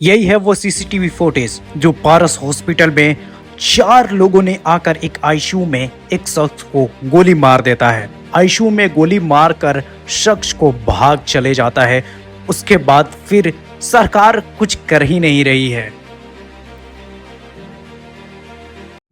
यही है वो सीसीटीवी फुटेज जो पारस हॉस्पिटल में 4 लोगों ने आकर एक आईसीयू में एक शख्स को गोली मार देता है। आईसीयू में गोली मारकर शख्स को भाग चले जाता है। उसके बाद फिर सरकार कुछ कर ही नहीं रही है।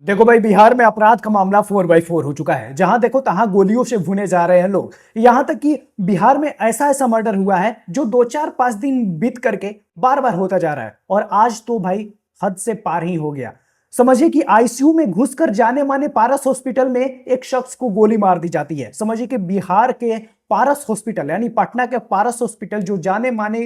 देखो भाई, बिहार में अपराध का मामला 4x4 हो चुका है। जहां देखो तहां गोलियों से भुने जा रहे हैं लोग। यहां तक कि बिहार में ऐसा ऐसा मर्डर हुआ है जो 2 4 5 दिन बीत करके बार बार होता जा रहा है, और आज तो भाई हद से पार ही हो गया। समझिए कि आईसीयू में घुसकर जाने माने पारस हॉस्पिटल में एक शख्स को गोली मार दी जाती है। समझिए कि बिहार के पारस हॉस्पिटल यानी पटना के पारस हॉस्पिटल जो जाने माने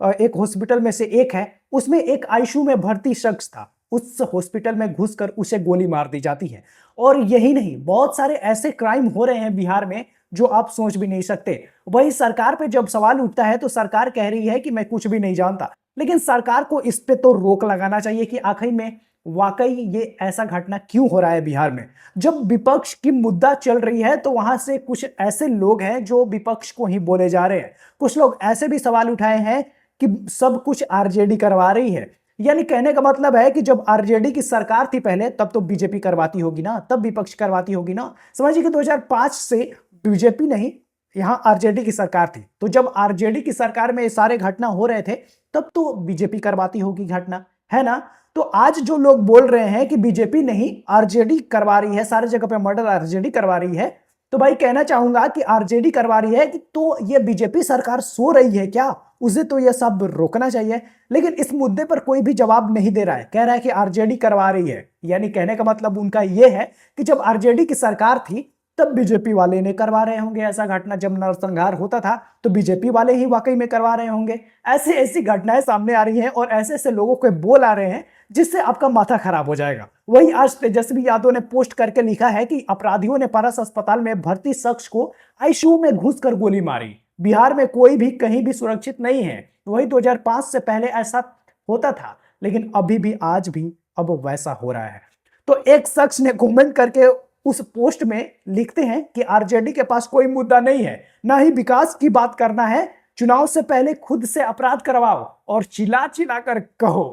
एक हॉस्पिटल में से एक है, उसमें एक आईसीयू में भर्ती शख्स था। उस हॉस्पिटल में घुसकर उसे गोली मार दी जाती है। और यही नहीं, बहुत सारे ऐसे क्राइम हो रहे हैं बिहार में जो आप सोच भी नहीं सकते। वही सरकार पे जब सवाल उठता है तो सरकार कह रही है कि मैं कुछ भी नहीं जानता, लेकिन सरकार को इस पे तो रोक लगाना चाहिए कि आखिर में वाकई ये ऐसा घटना क्यों हो रहा है बिहार में। जब विपक्ष की मुद्दा चल रही है तो वहां से कुछ ऐसे लोग हैं जो विपक्ष को ही बोले जा रहे हैं। कुछ लोग ऐसे भी सवाल उठाए हैं कि सब कुछ आरजेडी करवा रही है। यानी कहने का मतलब है कि जब आरजेडी की सरकार थी पहले, तब तो बीजेपी करवाती होगी ना, तब विपक्ष करवाती होगी ना। समझिए कि 2005 से बीजेपी नहीं, यहां आरजेडी की सरकार थी। तो जब आरजेडी की सरकार में ये सारे घटना हो रहे थे, तब तो बीजेपी करवाती होगी घटना, है ना। तो आज जो लोग बोल रहे हैं कि बीजेपी नहीं आरजेडी करवा रही है, सारे जगह पे मर्डर आरजेडी करवा रही है, तो भाई कहना चाहूंगा कि आरजेडी करवा रही है कि तो ये बीजेपी सरकार सो रही है क्या? उसे तो ये सब रोकना चाहिए। लेकिन इस मुद्दे पर कोई भी जवाब नहीं दे रहा है, कह रहा है कि आरजेडी करवा रही है। यानी कहने का मतलब उनका यह है कि जब आरजेडी की सरकार थी तब बीजेपी वाले ने करवा रहे होंगे ऐसा घटना। जब नरसंहार होता था तो बीजेपी वाले ही वाकई में करवा रहे होंगे। ऐसी ऐसी घटनाएं सामने आ रही हैं और ऐसे ऐसे लोगों के बोल आ रहे हैं जिससे आपका माथा खराब हो जाएगा। वही आज तेजस्वी यादव ने पोस्ट करके लिखा है कि अपराधियों ने पारस अस्पताल में भर्ती शख्स को आईसीयू में घुसकर गोली मारी। बिहार में कोई भी कहीं भी सुरक्षित नहीं है। वही 2005 से पहले ऐसा होता था, लेकिन अभी भी आज भी अब वैसा हो रहा है। तो एक शख्स ने कमेंट करके उस पोस्ट में लिखते हैं कि आरजेडी के पास कोई मुद्दा नहीं है, ना ही विकास की बात करना है। चुनाव से पहले खुद से अपराध करवाओ और चिल्ला चिल्ला कर कहो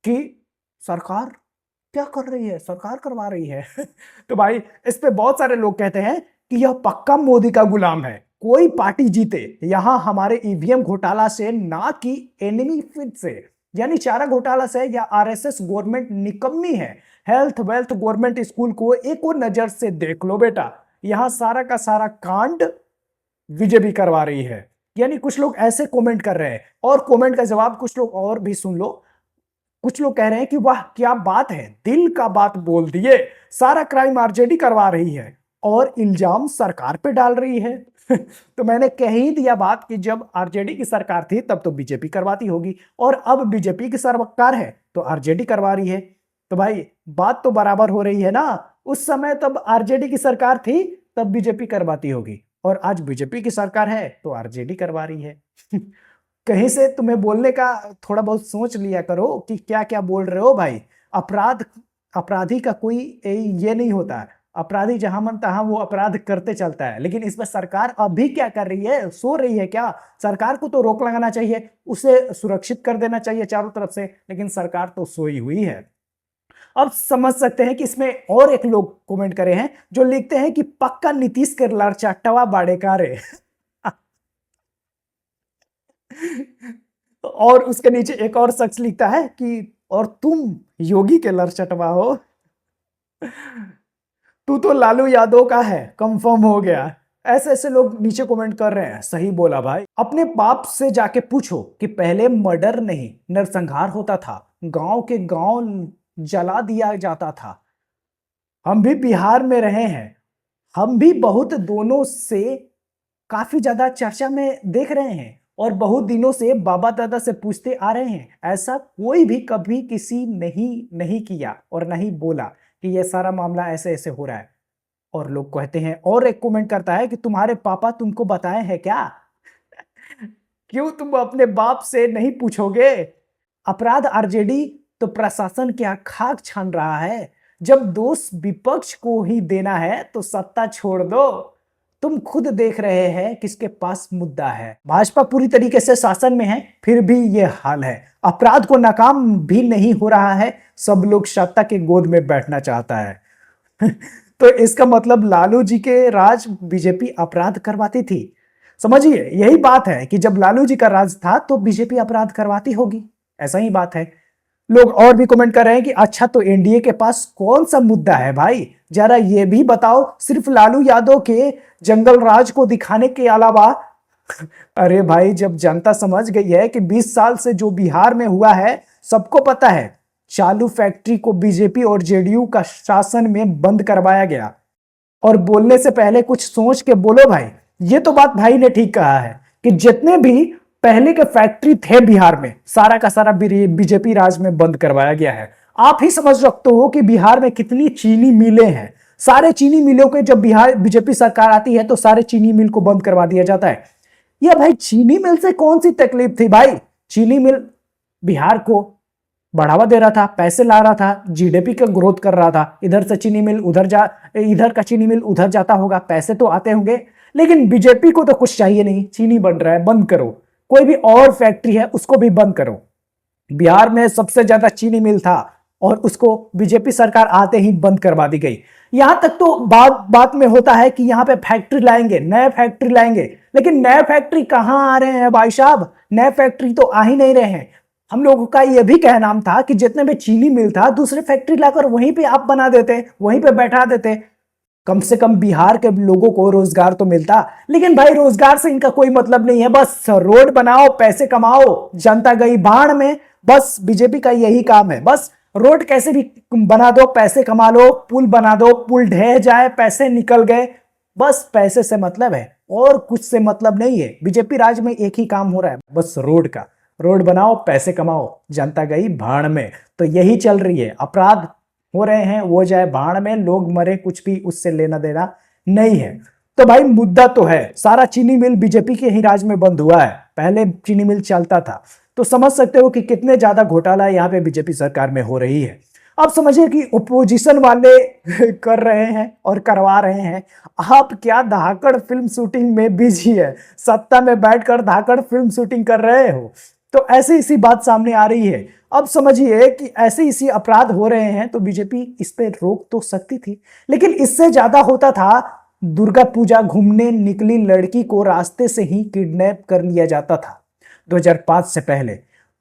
कि सरकार क्या कर रही है, सरकार करवा रही है। तो भाई इस पे बहुत सारे लोग कहते हैं कि यह पक्का मोदी का गुलाम है। कोई पार्टी जीते, यहां हमारे ईवीएम घोटाला से, ना कि एनिमी फिट से, यानी चारा घोटाला से या आरएसएस गवर्नमेंट निकम्मी है। हेल्थ वेल्थ गवर्नमेंट स्कूल को एक और नजर से देख लो बेटा, यहां सारा का सारा कांड बीजेपी करवा रही है। यानी कुछ लोग ऐसे कमेंट कर रहे हैं, और कमेंट का जवाब कुछ लोग और भी सुन लो। कुछ लोग कह रहे हैं कि वाह क्या बात है, दिल का बात बोल दिए, सारा क्राइम आरजेडी करवा रही है और इल्जाम सरकार पे डाल रही है। तो मैंने कह ही दिया बात कि जब आरजेडी की सरकार थी तब तो बीजेपी करवाती होगी, और अब बीजेपी की सरकार है तो आरजेडी करवा रही है। तो भाई बात तो बराबर हो रही है ना। उस समय तब आरजेडी की सरकार थी तब बीजेपी करवाती होगी, और आज बीजेपी की सरकार है तो आरजेडी करवा रही है। कहीं से तुम्हें बोलने का थोड़ा बहुत सोच लिया करो कि क्या क्या बोल रहे हो भाई। अपराध अपराधी का कोई ये नहीं होता है। अपराधी जहां मन तहां वो अपराध करते चलता है। लेकिन इसमें सरकार अभी क्या कर रही है, सो रही है क्या? सरकार को तो रोक लगाना चाहिए, उसे सुरक्षित कर देना चाहिए चारों तरफ से, लेकिन सरकार तो सोई हुई है। अब समझ सकते हैं कि इसमें और एक लोग कमेंट करे हैं जो लिखते हैं कि पक्का नीतीश के लड़चाटवा बाड़े का रे। और उसके नीचे एक और शख्स लिखता है कि और तुम योगी के लड़चटवा हो। तू तो लालू यादव का है, कंफर्म हो गया। ऐसे ऐसे लोग नीचे कमेंट कर रहे हैं। सही बोला भाई। अपने बाप से जाके पूछो कि पहले मर्डर नहीं नरसंहार होता था, गांव के गांव जला दिया जाता था। हम भी बिहार में रहे हैं, हम भी बहुत दोनों से काफी ज्यादा चर्चा में देख रहे हैं, और बहुत दिनों से बाबा दादा से पूछते आ रहे हैं। ऐसा कोई भी कभी किसी नहीं नहीं किया और नहीं बोला कि ये सारा मामला ऐसे ऐसे हो रहा है। और लोग कहते हैं, और एक कमेंट करता है कि तुम्हारे पापा तुमको बताए हैं क्या? क्यों तुम अपने बाप से नहीं पूछोगे? अपराध आरजेडी तो प्रशासन क्या खाक छान रहा है। जब दोष विपक्ष को ही देना है तो सत्ता छोड़ दो। तुम खुद देख रहे हैं किसके पास मुद्दा है। भाजपा पूरी तरीके से शासन में है, फिर भी ये हाल है। अपराध को नाकाम भी नहीं हो रहा है, सब लोग सत्ता के गोद में बैठना चाहता है। तो इसका मतलब लालू जी के राज बीजेपी अपराध करवाती थी। समझिए, यही बात है कि जब लालू जी का राज था तो बीजेपी अपराध करवाती होगी, ऐसा ही बात है। लोग और भी कमेंट कर रहे हैं कि अच्छा, तो एनडीए के पास कौन सा मुद्दा है भाई, जरा ये भी बताओ। सिर्फ लालू यादव के जंगल राज को दिखाने के अलावा अरे भाई, जब जनता समझ गई है कि 20 साल से जो बिहार में हुआ है सबको पता है, चालू फैक्ट्री को बीजेपी और जेडीयू का शासन में बंद करवाया गया। और बोलने से पहले कुछ सोच के बोलो भाई। ये तो बात भाई ने ठीक कहा है कि जितने भी पहले के फैक्ट्री थे बिहार में, सारा का सारा बीजेपी राज में बंद करवाया गया है। आप ही समझ सकते हो कि बिहार में कितनी चीनी मिलें हैं। सारे चीनी मिलों के जब बिहार बीजेपी सरकार आती है तो सारे चीनी मिल को बंद करवा दिया जाता है। यह भाई चीनी मिल से कौन सी तकलीफ थी भाई? चीनी मिल बिहार को बढ़ावा दे रहा था, पैसे ला रहा था, जीडीपी का ग्रोथ कर रहा था। इधर से चीनी मिल इधर का चीनी मिल उधर जाता होगा, पैसे तो आते होंगे। लेकिन बीजेपी को तो कुछ चाहिए नहीं, चीनी बन रहा है, बंद करो। कोई भी और फैक्ट्री है उसको भी बंद करो। बिहार में सबसे ज्यादा चीनी मिल था और उसको बीजेपी सरकार आते ही बंद करवा दी गई। यहां तक तो बात में होता है कि यहां पे फैक्ट्री लाएंगे, नए फैक्ट्री लाएंगे, लेकिन नए फैक्ट्री कहां आ रहे हैं भाई साहब? नए फैक्ट्री तो आ ही नहीं रहे हैं। हम लोगों का यह भी कहना था कि जितने भी चीनी मिल था दूसरे फैक्ट्री लाकर वहीं पे आप बना देते, वहीं पे बैठा देते, कम से कम बिहार के लोगों को रोजगार तो मिलता। लेकिन भाई रोजगार से इनका कोई मतलब नहीं है, बस रोड बनाओ, पैसे कमाओ, जनता गई भाड़ में। बस बीजेपी का यही काम है, बस रोड कैसे भी बना दो, पैसे कमा लो, पुल बना दो, पुल ढह जाए, पैसे निकल गए। बस पैसे से मतलब है और कुछ से मतलब नहीं है। बीजेपी राज में एक ही काम हो रहा है, बस रोड का। रोड बनाओ, पैसे कमाओ, जनता गई भाड़ में। तो यही चल रही है, अपराध हो रहे हैं, वो जाए भाड़ में, लोग मरे, कुछ भी उससे लेना देना नहीं है। तो भाई मुद्दा तो है, सारा चीनी मिल बीजेपी के ही राज में बंद हुआ है, पहले चीनी मिल चलता था। तो समझ सकते हो कि कितने ज्यादा घोटाला यहाँ पे बीजेपी सरकार में हो रही है। अब समझिए कि ओपोजिशन वाले कर रहे हैं और करवा रहे हैं। आप क्या धाकड़ फिल्म शूटिंग में बिजी है, सत्ता में बैठकर धाकड़ फिल्म शूटिंग कर रहे हो? तो ऐसे इसी बात सामने आ रही है। अब समझिए कि ऐसे इसी अपराध हो रहे हैं तो बीजेपी इस पे रोक तो सकती थी, लेकिन इससे ज्यादा होता था। दुर्गा पूजा घूमने निकली लड़की को रास्ते से ही किडनैप कर लिया जाता था 2005 से पहले।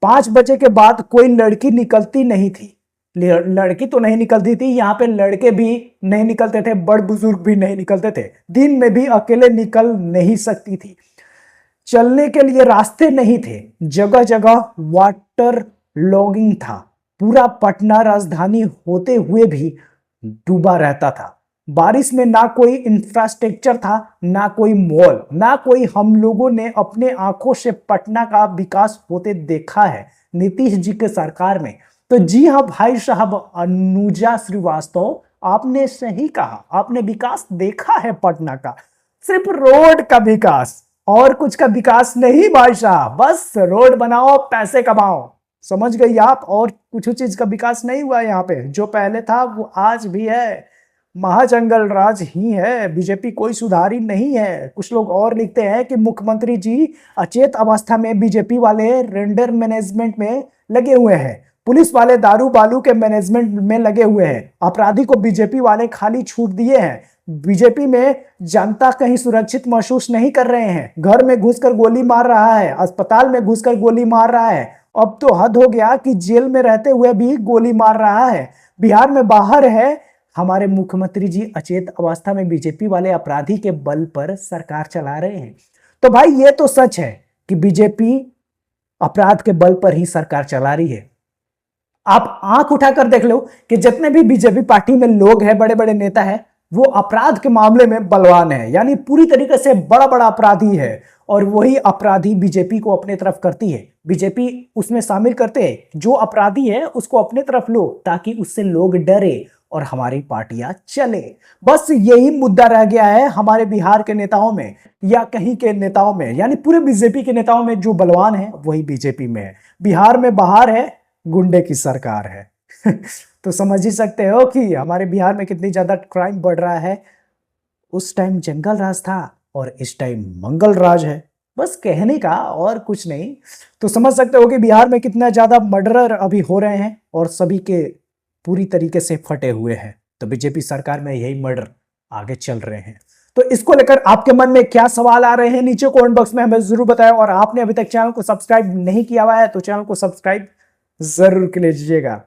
5 बजे के बाद कोई लड़की निकलती नहीं थी। लड़की तो नहीं निकलती थी, यहाँ पे लड़के भी नहीं निकलते थे, बड़ बुजुर्ग भी नहीं निकलते थे। दिन में भी अकेले निकल नहीं सकती थी। चलने के लिए रास्ते नहीं थे, जगह जगह वाटर लॉगिंग था। पूरा पटना राजधानी होते हुए भी डूबा रहता था। बारिश में ना कोई इंफ्रास्ट्रक्चर था, ना कोई मॉल, ना कोई। हम लोगों ने अपने आंखों से पटना का विकास होते देखा है नीतीश जी के सरकार में। तो जी हाँ भाई साहब, अनुजा श्रीवास्तव, आपने सही कहा, आपने विकास देखा है पटना का, सिर्फ रोड का विकास, और कुछ का विकास नहीं भाई साहब। बस रोड बनाओ, पैसे कमाओ, समझ गई आप? और कुछ चीज का विकास नहीं हुआ यहाँ पे। जो पहले था वो आज भी है, महाजंगल राज ही है, बीजेपी कोई सुधारी नहीं है। कुछ लोग और लिखते हैं कि मुख्यमंत्री जी अचेत अवस्था में, बीजेपी वाले रेंडर मैनेजमेंट में लगे हुए हैं, पुलिस वाले दारू बालू के मैनेजमेंट में लगे हुए हैं, अपराधी को बीजेपी वाले खाली छूट दिए हैं। बीजेपी में जनता कहीं सुरक्षित महसूस नहीं कर रहे हैं, घर में घुसकर गोली मार रहा है, अस्पताल में घुसकर गोली मार रहा है, अब तो हद हो गया कि जेल में रहते हुए भी गोली मार रहा है। बिहार में बाहर है, हमारे मुख्यमंत्री जी अचेत अवस्था में बीजेपी वाले अपराधी के बल पर सरकार चला रहे हैं। तो भाई ये तो सच है कि बीजेपी अपराध के बल पर ही सरकार चला रही है। आप आंख उठाकर देख लो कि जितने भी बीजेपी पार्टी में लोग हैं, बड़े बड़े नेता हैं, वो अपराध के मामले में बलवान है, यानी पूरी तरीके से बड़ा बड़ा अपराधी है। और वही अपराधी बीजेपी को अपने तरफ करती है, बीजेपी उसमें शामिल करते हैं। जो अपराधी है उसको अपने तरफ लो ताकि उससे लोग डरे और हमारी पार्टियां चले। बस यही मुद्दा रह गया है हमारे बिहार के नेताओं में या कहीं के नेताओं में, यानी पूरे बीजेपी के नेताओं में जो बलवान है वही बीजेपी में है। बिहार में बाहर है, गुंडे की सरकार है। तो समझ ही सकते हो कि हमारे बिहार में कितनी ज्यादा क्राइम बढ़ रहा है। उस टाइम जंगल राज था और इस टाइम मंगल राज है। बस कहने का और कुछ नहीं। तो समझ सकते हो कि बिहार में कितना ज्यादा मर्डरर अभी हो रहे हैं और सभी के पूरी तरीके से फटे हुए हैं। तो बीजेपी सरकार में यही मर्डर आगे चल रहे हैं। तो इसको लेकर आपके मन में क्या सवाल आ रहे हैं नीचे कमेंट बॉक्स में हमें जरूर बताएं। और आपने अभी तक चैनल को सब्सक्राइब नहीं किया हुआ है तो चैनल को सब्सक्राइब जरूर कर लीजिएगा।